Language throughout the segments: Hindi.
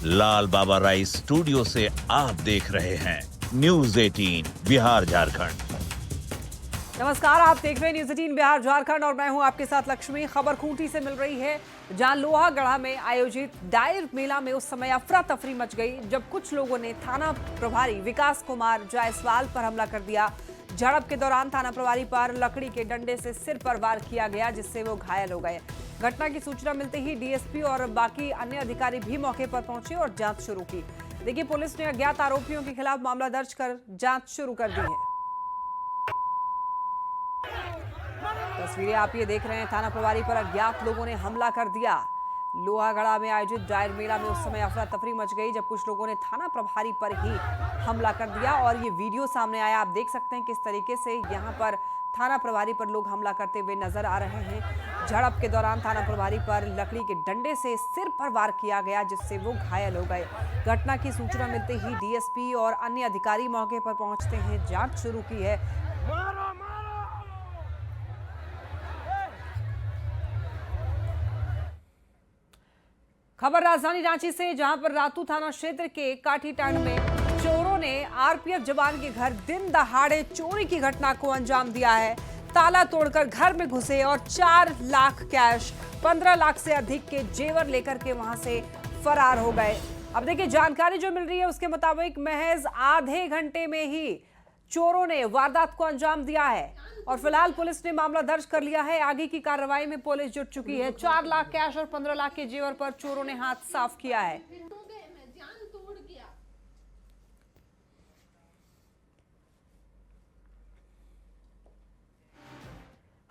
लाल बाबा राइस स्टूडियो से आप देख रहे हैं न्यूज 18 बिहार झारखंड। नमस्कार, आप देख रहे हैं न्यूज 18 बिहार झारखंड और मैं हूं आपके साथ लक्ष्मी। खबर खूंटी से मिल रही है, जहां लोहागढ़ा में आयोजित डायर मेला में उस समय अफरा तफरी मच गई जब कुछ लोगों ने थाना प्रभारी विकास कुमार जायसवाल पर हमला कर दिया। झड़प के दौरान थाना प्रभारी पर लकड़ी के डंडे से सिर पर वार किया गया, जिससे वो घायल हो गए। घटना की सूचना मिलते ही डीएसपी और बाकी अन्य अधिकारी भी मौके पर पहुंचे और जांच शुरू की। देखिए, पुलिस ने अज्ञात आरोपियों के खिलाफ मामला दर्ज कर जांच शुरू कर दी है। तस्वीरें आप ये देख रहे हैं, थाना प्रभारी पर अज्ञात लोगों ने हमला कर दिया। लोहागढ़ा में आयोजित डायर मेला में उस समय अफरा तफरी मच गई जब कुछ लोगों ने थाना प्रभारी पर ही हमला कर दिया और ये वीडियो सामने आया। आप देख सकते हैं किस तरीके से यहाँ पर थाना प्रभारी पर लोग हमला करते हुए नजर आ रहे हैं। झड़प के दौरान थाना प्रभारी पर लकड़ी के डंडे से सिर पर वार किया गया, जिससे वो घायल हो गए। घटना की सूचना मिलते ही डीएसपी और अन्य अधिकारी मौके पर पहुंचते हैं, जांच शुरू की है। खबर राजधानी रांची से, जहां पर रातू थाना क्षेत्र के काठीटांड में चोरों ने आरपीएफ जवान के घर दिन दहाड़े चोरी की घटना को अंजाम दिया है। ताला तोड़कर घर में घुसे और 4 लाख कैश, 15 लाख से अधिक के जेवर लेकर के वहां से फरार हो गए। अब देखिए, जानकारी जो मिल रही है उसके मुताबिक महज आधे घंटे में ही चोरों ने वारदात को अंजाम दिया है और फिलहाल पुलिस ने मामला दर्ज कर लिया है। आगे की कार्रवाई में पुलिस जुट चुकी है। 4 लाख कैश और 15 लाख के जेवर पर चोरों ने हाथ साफ किया है।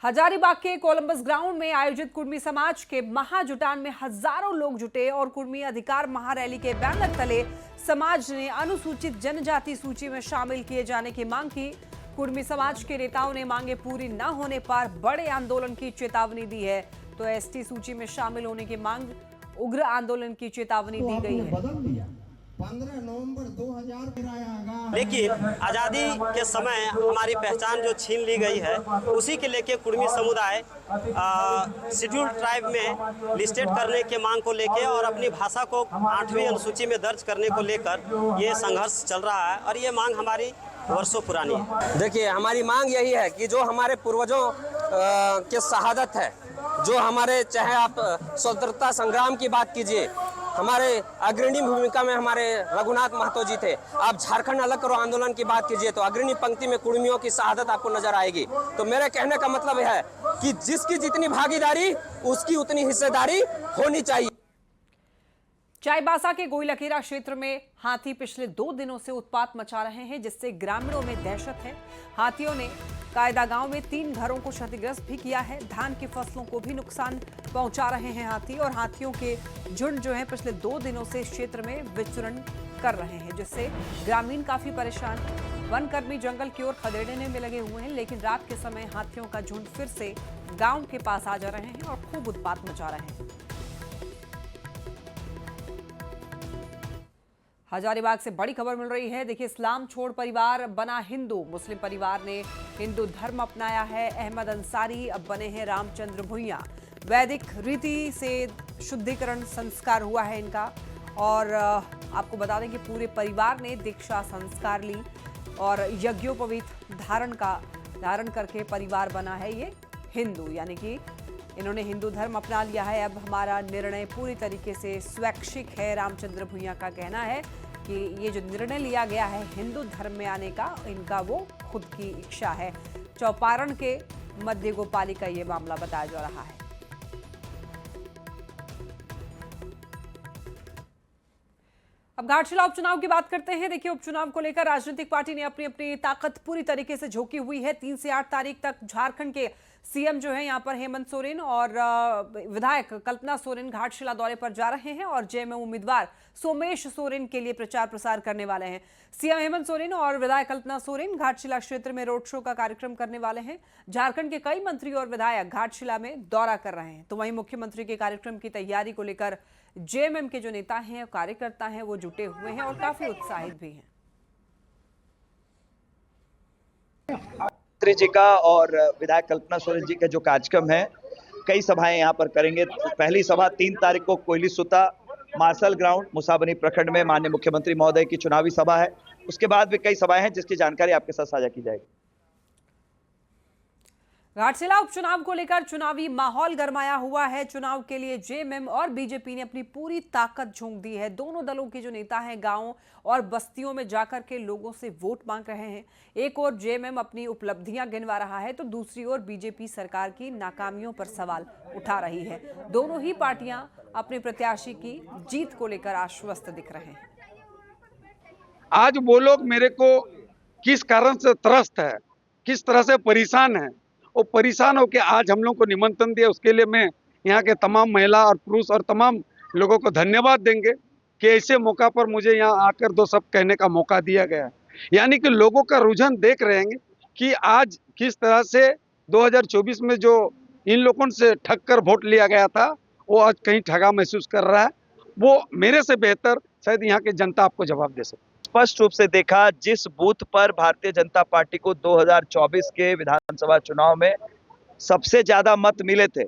हजारीबाग के कोलंबस ग्राउंड में आयोजित कुर्मी समाज के महाजुटान में हजारों लोग जुटे और कुर्मी अधिकार महारैली के बैनर तले समाज ने अनुसूचित जनजाति सूची में शामिल किए जाने की मांग की। कुर्मी समाज के नेताओं ने मांगे पूरी न होने पर बड़े आंदोलन की चेतावनी दी है। तो एसटी सूची में शामिल होने की मांग, उग्र आंदोलन की चेतावनी दी गई है। 15 नवंबर 2000 लेकिन आज़ादी के समय हमारी पहचान जो छीन ली गई है, उसी के लेके कुर्मी समुदाय शेड्यूल ट्राइब में लिस्टेड करने के मांग को लेके और अपनी भाषा को 8वीं अनुसूची में दर्ज करने को लेकर ये संघर्ष चल रहा है और ये मांग हमारी वर्षों पुरानी है। देखिए, हमारी मांग यही है कि जो हमारे पूर्वजों के शहादत है, जो हमारे, चाहे आप स्वतंत्रता संग्राम की बात कीजिए, हमारे अग्रणी भूमिका में हमारे रघुनाथ महतो जी थे। आप झारखंड अलग करो आंदोलन की बात कीजिए तो अग्रणी पंक्ति में कुर्मियों की शहादत आपको नजर आएगी। तो मेरे कहने का मतलब है कि जिसकी जितनी भागीदारी उसकी उतनी हिस्सेदारी होनी चाहिए। चाईबासा के गोइलकेरा क्षेत्र में हाथी पिछले 2 दिनों से उत्पात मचा रहे हैं, जिससे ग्रामीणों में दहशत है। हाथियों ने कायदा गांव में 3 घरों को क्षतिग्रस्त भी किया है। धान की फसलों को भी नुकसान पहुंचा रहे हैं हाथी, और हाथियों के झुंड जो है पिछले 2 दिनों से इस क्षेत्र में विचरण कर रहे हैं, जिससे ग्रामीण काफी परेशान। वन कर्मी जंगल की ओर खदेड़ने में लगे हुए हैं, लेकिन रात के समय हाथियों का झुंड फिर से गांव के पास आ जा रहे हैं और खूब उत्पात मचा रहे हैं। हजारीबाग से बड़ी खबर मिल रही है। देखिए, इस्लाम छोड़ परिवार बना हिंदू। मुस्लिम परिवार ने हिंदू धर्म अपनाया है। अहमद अंसारी अब बने हैं रामचंद्र भुइयां। वैदिक रीति से शुद्धिकरण संस्कार हुआ है इनका, और आपको बता दें कि पूरे परिवार ने दीक्षा संस्कार ली और यज्ञोपवीत धारण करके परिवार बना है ये हिंदू, यानी कि इन्होंने हिंदू धर्म अपना लिया है। अब हमारा निर्णय पूरी तरीके से स्वैच्छिक है। रामचंद्र भुइयां का कहना है कि ये जो निर्णय लिया गया है हिंदू धर्म में आने का, इनका वो खुद की इच्छा है। चौपारण के मध्य गोपाली का ये मामला बताया जा रहा है। अब घाटशिला उपचुनाव की बात करते हैं। देखिए, उपचुनाव को लेकर राजनीतिक पार्टी ने अपनी अपनी ताकत पूरी तरीके से झोंकी हुई है। 3 से 8 तारीख तक झारखंड के सीएम जो है यहाँ पर हेमंत सोरेन और विधायक कल्पना सोरेन घाटशिला दौरे पर जा रहे हैं और जेएमएम उम्मीदवार सोमेश सोरेन के लिए प्रचार प्रसार करने वाले हैं। सीएम हेमंत सोरेन और विधायक कल्पना सोरेन घाटशिला क्षेत्र में रोड शो का कार्यक्रम करने वाले हैं। झारखंड के कई मंत्री और विधायक घाटशिला में दौरा कर रहे हैं। तो वहीं मुख्यमंत्री के कार्यक्रम की तैयारी को लेकर जेएमएम के जो नेता हैं, कार्यकर्ता हैं, वो जुटे हुए हैं और काफी उत्साहित भी हैं। मंत्री जी का और विधायक कल्पना सोरेन जी का जो कार्यक्रम है, कई सभाएं यहाँ पर करेंगे। पहली सभा 3 तारीख को कोयली सुता मार्शल ग्राउंड मुसाबनी प्रखंड में माननीय मुख्यमंत्री महोदय की चुनावी सभा है। उसके बाद भी कई सभाएं हैं जिसकी जानकारी आपके साथ साझा की जाएगी। घाटशिला उपचुनाव को लेकर चुनावी माहौल गरमाया हुआ है। चुनाव के लिए जेएमएम और बीजेपी ने अपनी पूरी ताकत झोंक दी है। दोनों दलों के जो नेता हैं गांवों और बस्तियों में जाकर के लोगों से वोट मांग रहे हैं। एक ओर जेएमएम अपनी उपलब्धियां गिनवा रहा है तो दूसरी ओर बीजेपी सरकार की नाकामियों पर सवाल उठा रही है। दोनों ही पार्टियां अपने प्रत्याशी की जीत को लेकर आश्वस्त दिख रहे हैं। आज वो लोग मेरे को किस कारण से त्रस्त है, किस तरह से परेशान है, वो परेशान होकर आज हम लोग को निमंत्रण दिया, उसके लिए मैं यहाँ के तमाम महिला और पुरुष और तमाम लोगों को धन्यवाद देंगे कि ऐसे मौका पर मुझे यहाँ आकर दो सब कहने का मौका दिया गया है। यानी कि लोगों का रुझान देख रहे हैं कि आज किस तरह से 2024 में जो इन लोगों से ठग कर वोट लिया गया था वो आज कहीं ठगा महसूस कर रहा है। वो मेरे से बेहतर शायद यहाँ की जनता आपको जवाब दे सकती। स्पष्ट रूप से देखा, जिस बूथ पर भारतीय जनता पार्टी को 2024 के विधानसभा चुनाव में सबसे ज्यादा मत मिले थे,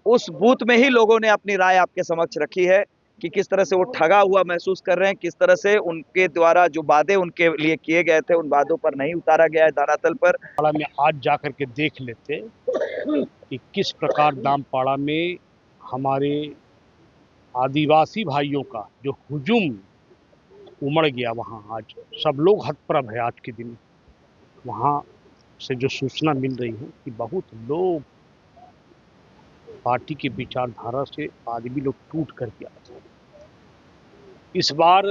उस बूथ में ही लोगों ने अपनी राय आपके समक्ष रखी है कि किस तरह से वो ठगा हुआ महसूस कर रहे हैं, किस तरह से उनके द्वारा जो वादे उनके लिए किए गए थे उन वादों पर नहीं उतारा गया है धरातल पर। में आज जाकर के देख लेते कि किस प्रकार दामपाड़ा में हमारे आदिवासी भाइयों का जो हुजूम उमड़ गया, वहाँ आज सब लोग हतप्रभ है। आज के दिन वहाँ से जो सूचना मिल रही है कि बहुत लोग पार्टी के विचारधारा से आदमी लोग टूट कर के आते हैं। इस बार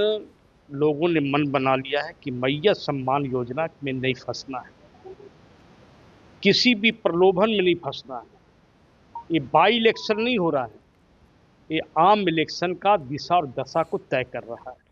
लोगों ने मन बना लिया है कि मैयत सम्मान योजना में नहीं फंसना है, किसी भी प्रलोभन में नहीं फंसना है। ये बाई इलेक्शन नहीं हो रहा है, ये आम इलेक्शन का दिशा और दशा को तय कर रहा है।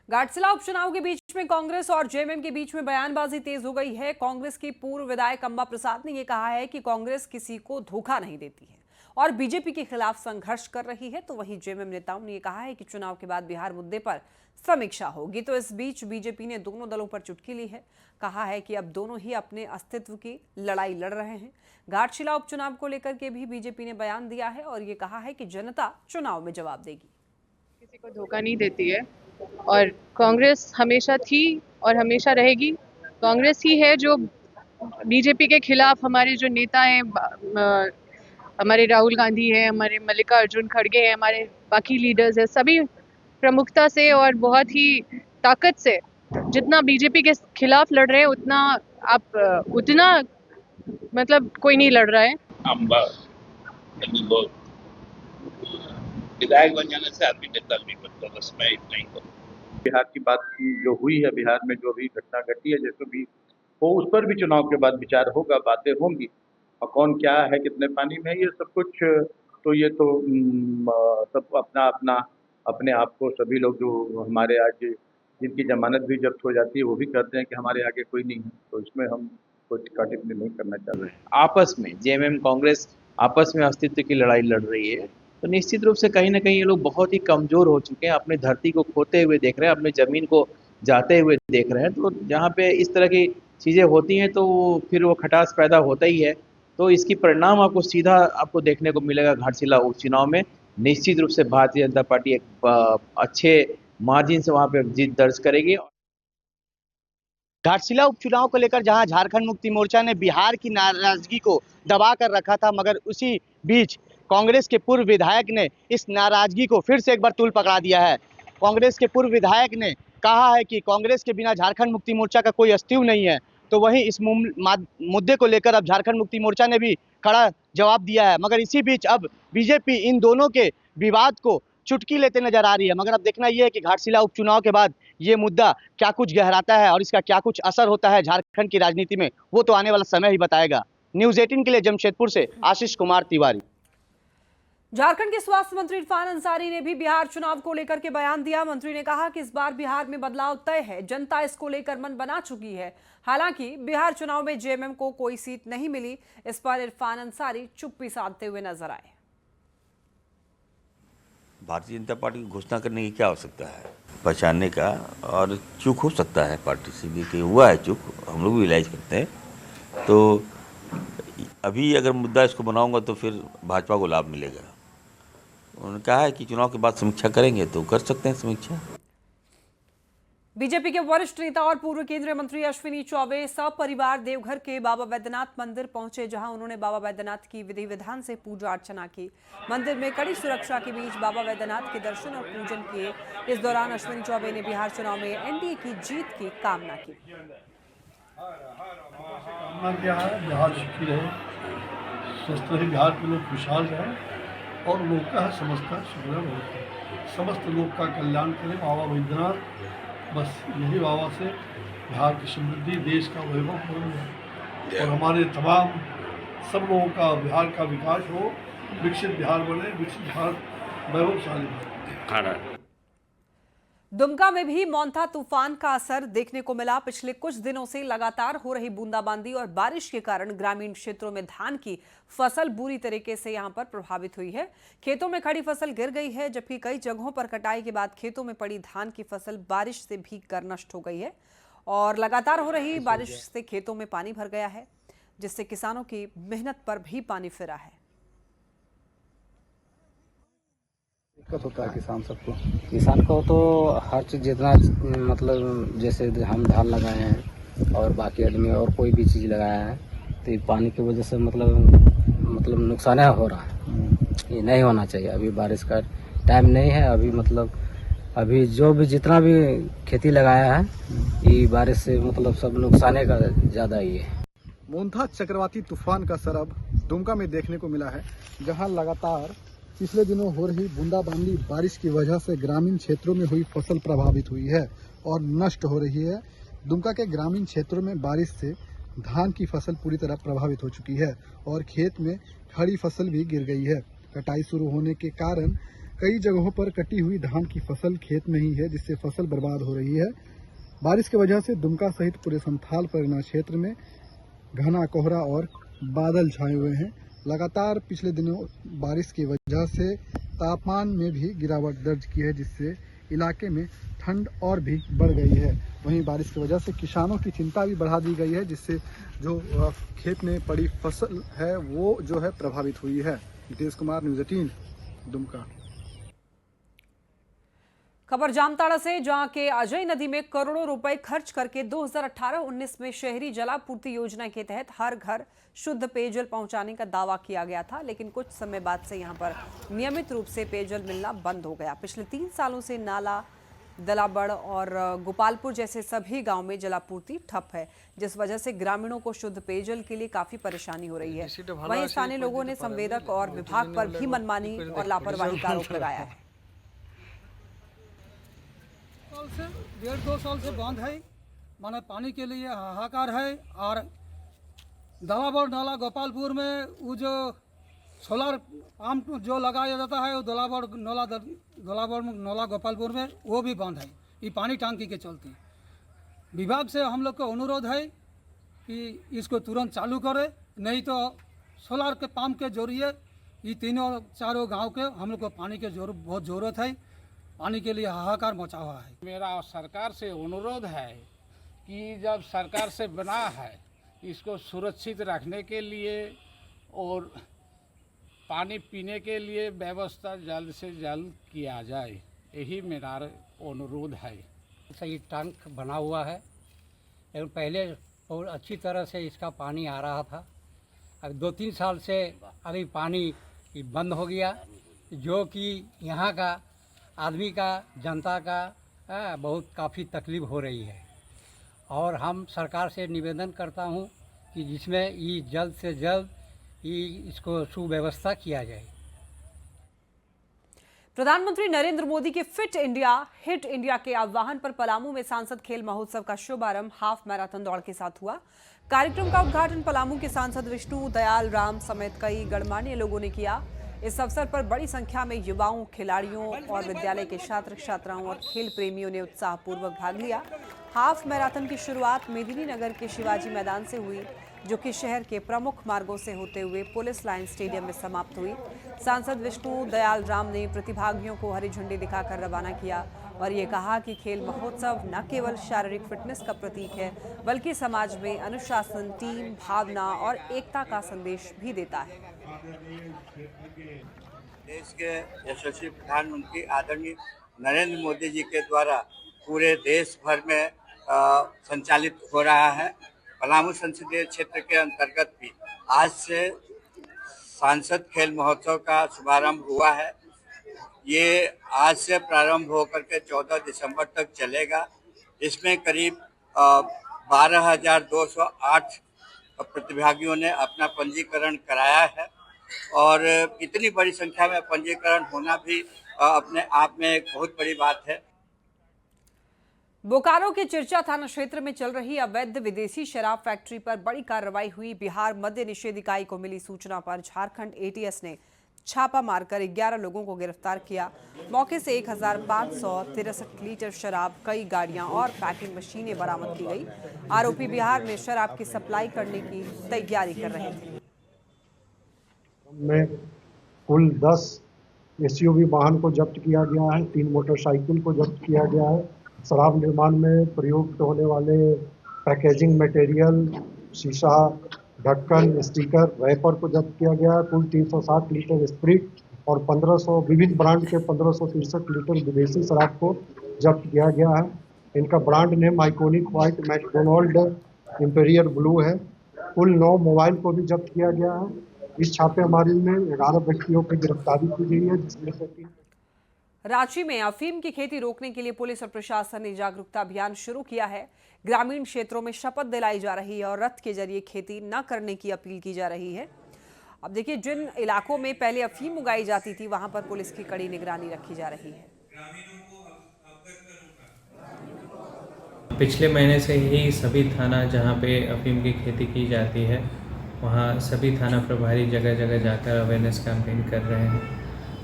घाटशिला उपचुनाव के बीच में कांग्रेस और जेएमएम के बीच में बयानबाजी तेज हो गई है। कांग्रेस की पूर्व विधायक अंबा प्रसाद ने यह कहा है कि कांग्रेस किसी को धोखा नहीं देती है और बीजेपी के खिलाफ संघर्ष कर रही है, तो वहीं जेएमएम नेताओं ने यह कहा है कि चुनाव के बाद बिहार मुद्दे पर समीक्षा होगी। तो इस बीच बीजेपी ने दोनों दलों पर चुटकी ली है, कहा है कि अब दोनों ही अपने अस्तित्व की लड़ाई लड़ रहे हैं। घाटशिला उपचुनाव को लेकर के भी बीजेपी ने बयान दिया है और ये कहा है कि जनता चुनाव में जवाब देगी। किसी को धोखा नहीं देती है और कांग्रेस हमेशा थी और हमेशा रहेगी। कांग्रेस ही है जो बीजेपी के खिलाफ हमारे जो नेता हैं, हमारे राहुल गांधी हैं, हमारे मल्लिकार्जुन खड़गे हैं, हमारे बाकी लीडर्स हैं, सभी प्रमुखता से और बहुत ही ताकत से जितना बीजेपी के खिलाफ लड़ रहे हैं उतना मतलब कोई नहीं लड़ रहा है। विधायक बन जाने से आदमी नेता नहीं बनता, बस मैं इतना ही कहूँ। बिहार की बात जो हुई है, बिहार में जो भी घटना घटी है, जैसे भी वो उस पर भी चुनाव के बाद विचार होगा, बातें होंगी और कौन क्या है, कितने पानी में है, ये सब कुछ तो ये तो सब अपने आप को सभी लोग जो हमारे आज जिनकी जमानत भी जब्त हो जाती है वो भी कहते हैं कि हमारे आगे कोई नहीं है, तो इसमें हम कोई टिक्का टिप्पणी नहीं करना चाह रहे हैं। आपस में जेएमएम कांग्रेस आपस में अस्तित्व की लड़ाई लड़ रही है, तो निश्चित रूप से कहीं ना कहीं ये लोग बहुत ही कमजोर हो चुके हैं, अपनी धरती को खोते हुए देख रहे हैं, अपनी जमीन को जाते हुए देख रहे हैं। तो जहाँ पे इस तरह की चीज़ें होती हैं तो फिर वो खटास पैदा होता ही है। तो इसकी परिणाम आपको देखने को मिलेगा घाटशिला उपचुनाव में। निश्चित रूप से भारतीय जनता पार्टी एक अच्छे मार्जिन से वहाँ पे जीत दर्ज करेगी। घाटशिला उपचुनाव को लेकर जहां झारखंड मुक्ति मोर्चा ने बिहार की नाराजगी को दबा कर रखा था, मगर उसी बीच कांग्रेस के पूर्व विधायक ने इस नाराजगी को फिर से एक बार तूल पकड़ा दिया है। कांग्रेस के पूर्व विधायक ने कहा है कि कांग्रेस के बिना झारखंड मुक्ति मोर्चा का कोई अस्तित्व नहीं है। तो वहीं इस मुद्दे को लेकर अब झारखंड मुक्ति मोर्चा ने भी कड़ा जवाब दिया है, मगर इसी बीच अब बीजेपी इन दोनों के विवाद को चुटकी लेते नजर आ रही है। मगर अब देखना यह है कि घाटशिला उपचुनाव के बाद ये मुद्दा क्या कुछ गहराता है और इसका क्या कुछ असर होता है झारखंड की राजनीति में, वो तो आने वाला समय ही बताएगा। न्यूज़ 18 के लिए जमशेदपुर से आशीष कुमार तिवारी। झारखंड के स्वास्थ्य मंत्री इरफान अंसारी ने भी बिहार चुनाव को लेकर के बयान दिया। मंत्री ने कहा कि इस बार बिहार में बदलाव तय है, जनता इसको लेकर मन बना चुकी है। हालांकि बिहार चुनाव में जेएमएम को कोई सीट नहीं मिली, इस पर इरफान अंसारी चुप्पी साधते हुए नजर आए। भारतीय जनता पार्टी की घोषणा करने की क्या आवश्यकता है, पहचानने का, और चूक हो सकता है पार्टी से भी कि हुआ है चूक, हम लोग भी इलाज करते हैं। तो अभी अगर मुद्दा इसको बनाऊंगा तो फिर भाजपा को लाभ मिलेगा उन्होंने कहा है कि चुनाव के बाद समीक्षा करेंगे, तो कर सकते हैं समीक्षा। बीजेपी के वरिष्ठ नेता और पूर्व केंद्रीय मंत्री अश्विनी चौबे सपरिवार देवघर के बाबा बैद्यनाथ मंदिर पहुंचे, जहां उन्होंने बाबा बैद्यनाथ की विधि विधान से पूजा अर्चना की। मंदिर में कड़ी सुरक्षा के बीच बाबा बैद्यनाथ के दर्शन और पूजन किए। इस दौरान अश्विनी चौबे ने बिहार चुनाव में एनडीए की जीत की कामना की। कामना किया है बिहार सुखी रहे, स्वस्थ रहे, बिहार के लोग खुशहाल रहे और लोग का समस्त का सुखद रहे, समस्त लोग का कल्याण करें बाबा बैद्यनाथ। बस यही बाबा से बिहार की समृद्धि, देश का वैभव हो और हमारे तमाम सब लोगों का बिहार का विकास हो, विकसित बिहार बने, विकसित बिहार वैभवशाली बने। दुमका में भी मॉन्था तूफान का असर देखने को मिला। पिछले कुछ दिनों से लगातार हो रही बूंदाबांदी और बारिश के कारण ग्रामीण क्षेत्रों में धान की फसल बुरी तरीके से यहां पर प्रभावित हुई है। खेतों में खड़ी फसल गिर गई है, जबकि कई जगहों पर कटाई के बाद खेतों में पड़ी धान की फसल बारिश से भीगकर नष्ट हो गई है और लगातार हो रही बारिश से खेतों में पानी भर गया है, जिससे किसानों की मेहनत पर भी पानी फिरा है। दिक्कत होता है किसान को तो हर चीज़ जितना मतलब जैसे हम धान लगाए हैं और बाकी आदमी और कोई भी चीज़ लगाया है, तो ये पानी की वजह से मतलब नुकसान हो रहा है। ये नहीं होना चाहिए। अभी बारिश का टाइम नहीं है, अभी जो भी जितना भी खेती लगाया है ये बारिश से मतलब सब नुकसान का ज़्यादा ही है। मोन्था चक्रवाती तूफान का असर अब दुमका में देखने को मिला है, जहां लगातार पिछले दिनों हो रही बूंदाबांदी बारिश की वजह से ग्रामीण क्षेत्रों में हुई फसल प्रभावित हुई है और नष्ट हो रही है। दुमका के ग्रामीण क्षेत्रों में बारिश से धान की फसल पूरी तरह प्रभावित हो चुकी है और खेत में खड़ी फसल भी गिर गई है। कटाई शुरू होने के कारण कई जगहों पर कटी हुई धान की फसल खेत में ही है, जिससे फसल बर्बाद हो रही है। बारिश की वजह से दुमका सहित पूरे संथाल परिना क्षेत्र में घना कोहरा और बादल छाए हुए हैं। लगातार पिछले दिनों बारिश की वजह से तापमान में भी गिरावट दर्ज की है, जिससे इलाके में ठंड और भी बढ़ गई है। वहीं बारिश की वजह से किसानों की चिंता भी बढ़ा दी गई है, जिससे जो खेत में पड़ी फसल है वो जो है प्रभावित हुई है। नितेश कुमार, न्यूज़ 18 दुमका। खबर जामताड़ा से, जहां के अजय नदी में करोड़ों रुपए खर्च करके 2018-19 में शहरी जलापूर्ति योजना के तहत हर घर शुद्ध पेयजल पहुंचाने का दावा किया गया था, लेकिन कुछ समय बाद से यहां पर नियमित रूप से पेयजल मिलना बंद हो गया। पिछले 3 सालों से नाला, दलाबड़ और गोपालपुर जैसे सभी गांव में जलापूर्ति ठप है, जिस वजह से ग्रामीणों को शुद्ध पेयजल के लिए काफी परेशानी हो रही है। वहीं स्थानीय लोगों ने संवेदक और विभाग पर भी मनमानी और लापरवाही का आरोप लगाया है। 1.5-2 साल से बंद है, माने पानी के लिए हाहाकार है। और दलाबड़ नाला गोपालपुर में वो जो सोलर पंप जो लगाया जाता है वो दलाबड़ नाला गोपालपुर में वो भी बंद है, ये पानी टांकी के चलते। विभाग से हम लोग को अनुरोध है कि इसको तुरंत चालू करे, नहीं तो सोलर के पंप के जरिए ये चारों गांव के हम लोग को पानी के बहुत ज़रूरत है। पानी के लिए हाहाकार मचा हुआ है। मेरा सरकार से अनुरोध है कि जब सरकार से बना है इसको सुरक्षित रखने के लिए और पानी पीने के लिए व्यवस्था जल्द से जल्द किया जाए, यही मेरा अनुरोध है। सही टैंक बना हुआ है, लेकिन पहले बहुत अच्छी तरह से इसका पानी आ रहा था। अब 2-3 साल से अभी पानी बंद हो गया, जो कि यहाँ का आदमी का, जनता का बहुत काफ़ी तकलीफ हो रही है। और हम सरकार से निवेदन करता हूँ कि जिसमें ये जल्द से जल्द इसको सुव्यवस्था किया जाए। प्रधानमंत्री नरेंद्र मोदी के फिट इंडिया हिट इंडिया के आह्वान पर पलामू में सांसद खेल महोत्सव का शुभारंभ हाफ मैराथन दौड़ के साथ हुआ। कार्यक्रम का उद्घाटन पलामू के सांसद विष्णु दयाल राम समेत कई गणमान्य लोगों ने किया। इस अवसर पर बड़ी संख्या में युवाओं, खिलाड़ियों और विद्यालय के छात्र छात्राओं और खेल प्रेमियों ने उत्साहपूर्वक भाग लिया। हाफ मैराथन की शुरुआत मेदिनीनगर के शिवाजी मैदान से हुई, जो कि शहर के प्रमुख मार्गों से होते हुए पुलिस लाइन स्टेडियम में समाप्त हुई। सांसद विष्णु दयाल राम ने प्रतिभागियों को हरी झंडी दिखाकर रवाना किया और ये कहा कि खेल महोत्सव न केवल शारीरिक फिटनेस का प्रतीक है, बल्कि समाज में अनुशासन, टीम भावना और एकता का संदेश भी देता है। देश के यशस्वी प्रधानमंत्री आदरणीय नरेंद्र मोदी जी के द्वारा पूरे देश भर में संचालित हो रहा है। पलामू संसदीय क्षेत्र के अंतर्गत भी आज से सांसद खेल महोत्सव का शुभारंभ हुआ है। ये आज से प्रारंभ होकर के 14 दिसंबर तक चलेगा। इसमें करीब 12,208 प्रतिभागियों ने अपना पंजीकरण कराया है और इतनी बड़ी संख्या में पंजीकरण होना भी अपने आप में एक बहुत बड़ी बात है। बोकारो के चिरचा थाना क्षेत्र में चल रही अवैध विदेशी शराब फैक्ट्री पर बड़ी कार्रवाई हुई। बिहार मद्य निषेध इकाई को मिली सूचना पर झारखंड एटीएस ने छापा मारकर 11 लोगों को गिरफ्तार किया। मौके से 1563 लीटर शराब, कई गाड़ियां और पैकिंग मशीनें बरामद की गई। आरोपी बिहार में शराब की सप्लाई करने की तैयारी कर रहे थे। में कुल 10 एसयूवी वाहन को जब्त किया गया है, 3 मोटरसाइकिल को जब्त किया गया है। शराब निर्माण में प्रयुक्त होने वाले पैकेजिंग मटेरियल, शीशा, ढक्कन, स्टिकर, रैपर को जब्त किया गया है। कुल 360 लीटर स्प्रिट और 1500 विविध ब्रांड के 1563 लीटर विदेशी शराब को जब्त किया गया है। इनका brand name iconic white, McDonald, imperial blue है। कुल 9 मोबाइल को भी जब्त किया गया है। इस छापेमारी में 11 व्यक्तियों की गिरफ्तारी की गई है, जिसमें से 3। रांची में अफीम की खेती रोकने के लिए पुलिस और प्रशासन ने जागरूकता अभियान शुरू किया है। ग्रामीण क्षेत्रों में शपथ दिलाई जा रही है और रथ के जरिए खेती न करने की अपील की जा रही है। अब देखिए, जिन इलाकों में पहले अफीम उगाई जाती थी वहां पर पुलिस की कड़ी निगरानी रखी जा रही है। पिछले महीने से ही सभी थाना जहां पे अफीम की खेती की जाती है वहां सभी थाना प्रभारी जगह जगह जाकर अवेयरनेस कैंपेन कर रहे हैं,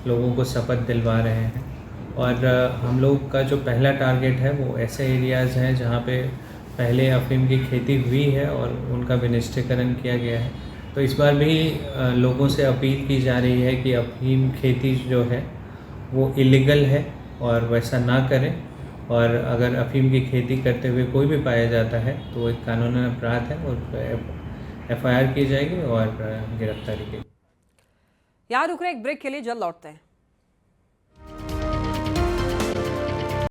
लोगों को शपथ दिलवा रहे हैं। और हम लोग का जो पहला टारगेट है वो ऐसे एरियाज़ हैं जहाँ पे पहले अफीम की खेती हुई है और उनका विनिष्टीकरण किया गया है। तो इस बार भी लोगों से अपील की जा रही है कि अफीम खेती जो है वो इलीगल है और वैसा ना करें। और अगर अफीम की खेती करते हुए कोई भी पाया जाता है तो एक कानूनी अपराध है और FIR की जाएगी और गिरफ्तारी की। यहाँ रुक रहे एक ब्रेक के लिए, जल्द लौटते हैं।